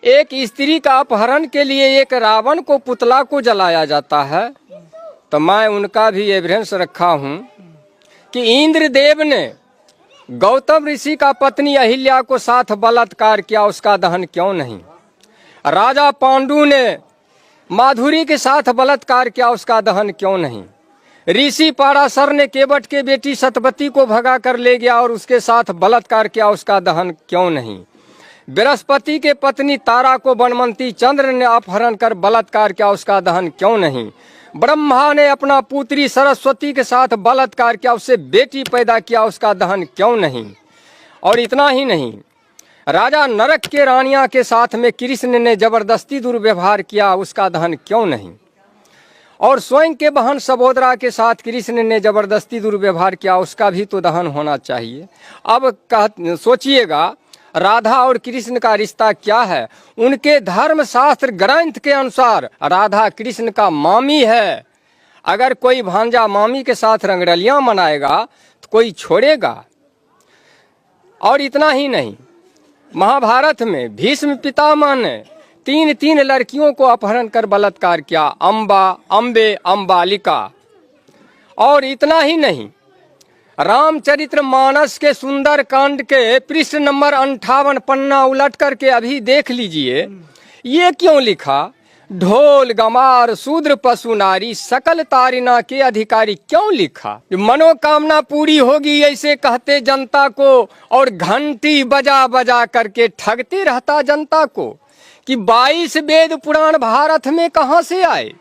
एक स्त्री का अपहरण के लिए एक रावण को पुतला को जलाया जाता है, तो मैं उनका भी एविडेंस रखा हूँ कि इंद्रदेव ने गौतम ऋषि का पत्नी अहिल्या को साथ बलात्कार किया, उसका दहन क्यों नहीं? राजा पांडु ने माधुरी के साथ बलात्कार किया, उसका दहन क्यों नहीं? ऋषि पाराशर ने केवट के बेटी सतवती को भगा कर ले गया और उसके साथ बलात्कार किया, उसका दहन क्यों नहीं? बृहस्पति के पत्नी तारा को बनमंती चंद्र ने अपहरण कर बलात्कार किया, उसका दहन क्यों नहीं? ब्रह्मा ने अपना पुत्री सरस्वती के साथ बलात्कार किया, उससे बेटी पैदा किया, उसका दहन क्यों नहीं? और इतना ही नहीं, राजा नरक के रानियां के साथ में कृष्ण ने जबरदस्ती दुर्व्यवहार किया, उसका दहन क्यों नहीं? और स्वयं के बहन सबोदरा के साथ कृष्ण ने जबरदस्ती दुर्व्यवहार किया, उसका भी तो दहन होना चाहिए। अब सोचिएगा, राधा और कृष्ण का रिश्ता क्या है? उनके धर्म शास्त्र ग्रंथ के अनुसार राधा कृष्ण का मामी है। अगर कोई भांजा मामी के साथ रंगरलियां मनाएगा तो कोई छोड़ेगा? और इतना ही नहीं, महाभारत में भीष्म पितामह ने तीन लड़कियों को अपहरण कर बलात्कार किया, अंबा, अंबे, अंबालिका। और इतना ही नहीं, रामचरितमानस के सुंदर कांड के पृष्ठ नंबर 58 पन्ना उलट करके अभी देख लीजिए, ये क्यों लिखा? ढोल गमार शूद्र पशु नारी सकल तारिना के अधिकारी, क्यों लिखा? मनोकामना पूरी होगी ऐसे कहते जनता को, और घंटी बजा बजा करके ठगते रहता जनता को कि 22 वेद पुराण भारत में कहां से आए?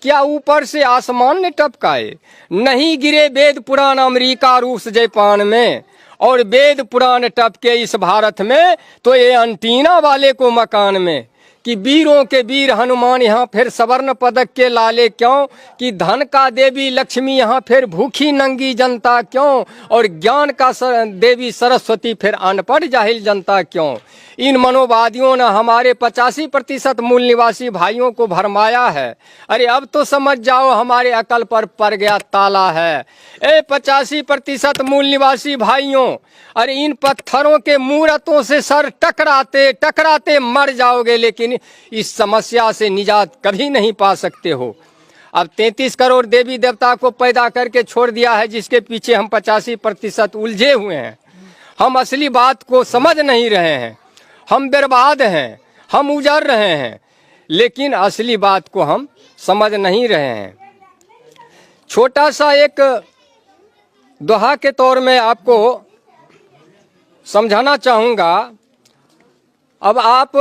क्या ऊपर से आसमान ने टपकाए? नहीं गिरे वेद पुराण अमेरिका रूस जापान में, और वेद पुराण टपके इस भारत में तो ये अंटीना वाले को मकान में। कि वीरों के वीर हनुमान यहाँ फिर स्वर्ण पदक के लाले क्यों? कि धन का देवी लक्ष्मी यहाँ फिर भूखी नंगी जनता क्यों? और ज्ञान का देवी सरस्वती फिर अनपढ़ जाहिल जनता क्यों? इन मनोवादियों ने हमारे 85% मूल निवासी भाइयों को भरमाया है। अरे अब तो समझ जाओ, हमारे अकल पर पड़ गया ताला है। 85% मूल निवासी भाइयों, अरे इन पत्थरों के मूर्तों से सर टकराते टकराते मर जाओगे, लेकिन इस समस्या से निजात कभी नहीं पा सकते हो। अब 33 करोड़ देवी देवता को पैदा करके छोड़ दिया है, जिसके पीछे हम 85% उलझे हुए हैं। हम असली बात को समझ नहीं रहे हैं, हम बर्बाद हैं, हम उजड़ रहे हैं, लेकिन असली बात को हम समझ नहीं रहे हैं। छोटा सा एक दोहा के तौर में आपको समझाना चाहूँगा। अब आप